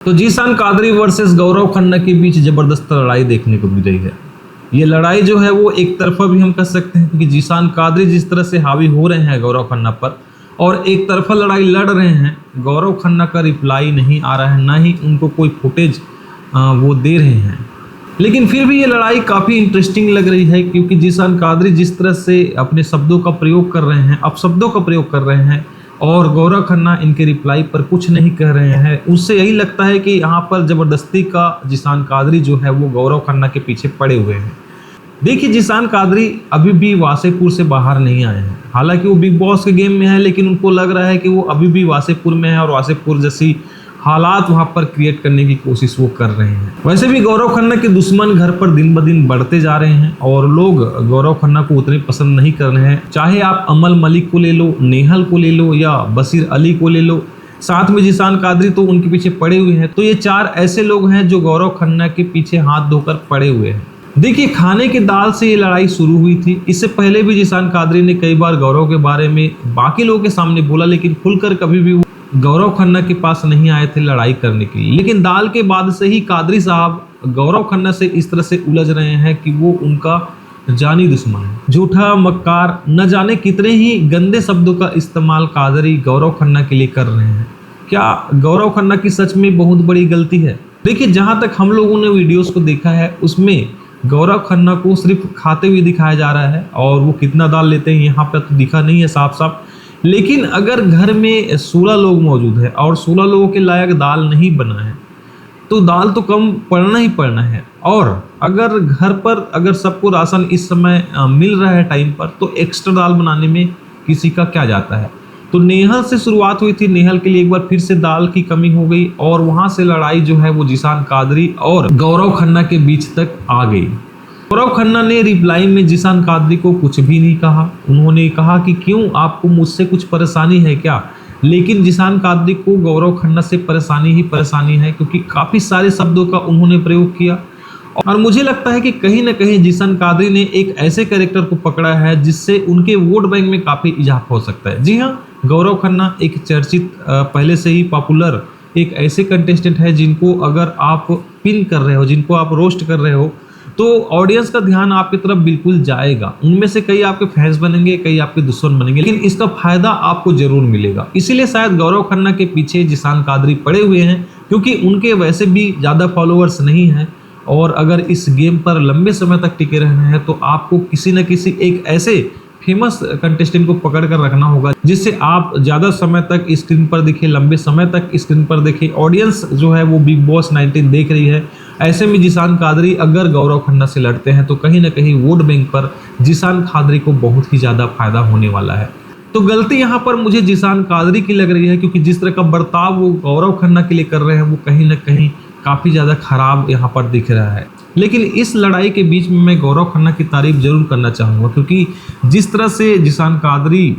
तो जीशान कादरी वर्सेस गौरव खन्ना के बीच जबरदस्त लड़ाई देखने को मिल रही है। ये लड़ाई जो है वो एक तरफा भी हम कह सकते हैं कि जीशान कादरी जिस तरह से हावी हो रहे हैं गौरव खन्ना पर और एक तरफा लड़ाई लड़ रहे हैं, गौरव खन्ना का रिप्लाई नहीं आ रहा है, ना ही उनको कोई फुटेज वो दे रहे हैं। लेकिन फिर भी ये लड़ाई काफ़ी इंटरेस्टिंग लग रही है क्योंकि जीशान कादरी जिस तरह से अपने शब्दों का प्रयोग कर रहे हैं, अपशब्दों का प्रयोग कर रहे हैं और गौरव खन्ना इनके रिप्लाई पर कुछ नहीं कह रहे हैं, उससे यही लगता है कि यहाँ पर ज़बरदस्ती का जीशान कादरी जो है वो गौरव खन्ना के पीछे पड़े हुए हैं। देखिए, जीशान कादरी अभी भी वासेपुर से बाहर नहीं आए हैं। हालांकि वो बिग बॉस के गेम में है, लेकिन उनको लग रहा है कि वो अभी भी वासेपुर में है और वासेपुर जैसी हालात वहां पर क्रिएट करने की कोशिश वो कर रहे हैं। वैसे भी गौरव खन्ना के दुश्मन घर पर दिन ब दिन बढ़ते जा रहे हैं और लोग गौरव खन्ना को उतने पसंद नहीं कर रहे हैं। चाहे आप अमल मलिक को ले लो, नेहल को ले लो या बशीर अली को ले लो, साथ में जीशान कादरी तो उनके पीछे पड़े हुए हैं। तो ये चार ऐसे लोग हैं जो गौरव खन्ना के पीछे हाथ धोकर पड़े हुए हैं। देखिए, खाने के दाल से ये लड़ाई शुरू हुई थी। इससे पहले भी जीशान कादरी ने कई बार गौरव के बारे में बाकी लोगों के सामने बोला, लेकिन खुलकर कभी भी गौरव खन्ना के पास नहीं आए थे लड़ाई करने के लिए। लेकिन दाल के बाद से ही कादरी साहब गौरव खन्ना से इस तरह से उलझ रहे हैं कि वो उनका जानी दुश्मन है, झूठा, मक्कार, न जाने कितने ही गंदे शब्दों का इस्तेमाल कादरी गौरव खन्ना के लिए कर रहे हैं। क्या गौरव खन्ना की सच में बहुत बड़ी गलती है? देखिए, जहाँ तक हम लोगों ने वीडियोस को देखा है उसमें गौरव खन्ना को सिर्फ खाते हुए दिखाया जा रहा है और वो कितना दाल लेते हैं यहाँ पे तो दिखा नहीं है साफ साफ। लेकिन अगर घर में 16 लोग मौजूद है और 16 लोगों के लायक दाल नहीं बना है तो दाल तो कम पड़ना ही पड़ना है। और अगर घर पर अगर सबको राशन इस समय मिल रहा है टाइम पर, तो एक्स्ट्रा दाल बनाने में किसी का क्या जाता है। तो नेहल से शुरुआत हुई थी, नेहल के लिए एक बार फिर से दाल की कमी हो गई और वहां से लड़ाई जो है वो जीशान कादरी और गौरव खन्ना के बीच तक आ गई। गौरव खन्ना ने रिप्लाई में जीशान कादरी को कुछ भी नहीं कहा। उन्होंने कहा कि क्यों, आपको मुझसे कुछ परेशानी है क्या? लेकिन जीशान कादरी को गौरव खन्ना से परेशानी ही परेशानी है क्योंकि काफ़ी सारे शब्दों का उन्होंने प्रयोग किया और मुझे लगता है कि कहीं ना कहीं जीशान कादरी ने एक ऐसे कैरेक्टर को पकड़ा है जिससे उनके वोट बैंक में काफ़ी इजाफा हो सकता है। जी हाँ, गौरव खन्ना एक चर्चित, पहले से ही पॉपुलर एक ऐसे कंटेस्टेंट है जिनको अगर आप पिन कर रहे हो, जिनको आप रोस्ट कर रहे हो, तो ऑडियंस का ध्यान आपकी तरफ बिल्कुल जाएगा। उनमें से कई आपके फैंस बनेंगे, कई आपके दुश्मन बनेंगे, लेकिन इसका फायदा आपको जरूर मिलेगा। इसीलिए शायद गौरव खन्ना के पीछे जीशान कादरी पड़े हुए हैं क्योंकि उनके वैसे भी ज़्यादा फॉलोअर्स नहीं हैं और अगर इस गेम पर लंबे समय तक टिके रहना है तो आपको किसी न किसी एक ऐसे फेमस कंटेस्टेंट को पकड़ कर रखना होगा जिससे आप ज़्यादा समय तक स्क्रीन पर दिखे, लंबे समय तक स्क्रीन पर दिखे। ऑडियंस जो है वो बिग बॉस 19 देख रही है। ऐसे में जीशान कादरी अगर गौरव खन्ना से लड़ते हैं तो कहीं ना कहीं वोट बैंक पर जीशान कादरी को बहुत ही ज़्यादा फायदा होने वाला है। तो गलती यहाँ पर मुझे जीशान कादरी की लग रही है क्योंकि जिस तरह का बर्ताव वो गौरव खन्ना के लिए कर रहे हैं वो कहीं ना कहीं काफ़ी ज़्यादा खराब यहाँ पर दिख रहा है। लेकिन इस लड़ाई के बीच में मैं गौरव खन्ना की तारीफ जरूर करना चाहूँगा क्योंकि जिस तरह से जीशान कादरी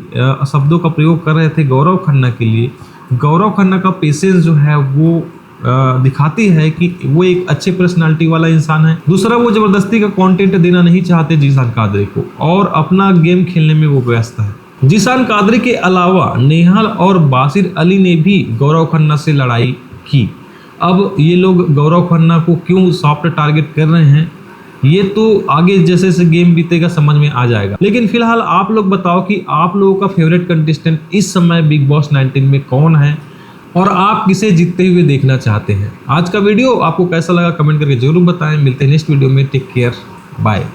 शब्दों का प्रयोग कर रहे थे गौरव खन्ना के लिए, गौरव खन्ना का पेशेंस जो है वो दिखाती है कि वो एक अच्छे पर्सनालिटी वाला इंसान है। दूसरा, वो जबरदस्ती का कंटेंट देना नहीं चाहते जीशान कादरी को और अपना गेम खेलने में वो व्यस्त है। जीशान कादरी के अलावा नेहल और बशीर अली ने भी गौरव खन्ना से लड़ाई की। अब ये लोग गौरव खन्ना को क्यों सॉफ्ट टारगेट कर रहे हैं ये तो आगे जैसे जैसे गेम बीतेगा समझ में आ जाएगा। लेकिन फिलहाल आप लोग बताओ कि आप लोगों का फेवरेट कंटेस्टेंट इस समय बिग बॉस 19 में कौन है और आप किसे जीतते हुए देखना चाहते हैं। आज का वीडियो आपको कैसा लगा कमेंट करके जरूर बताएं। मिलते हैं नेक्स्ट वीडियो में। Take care, bye.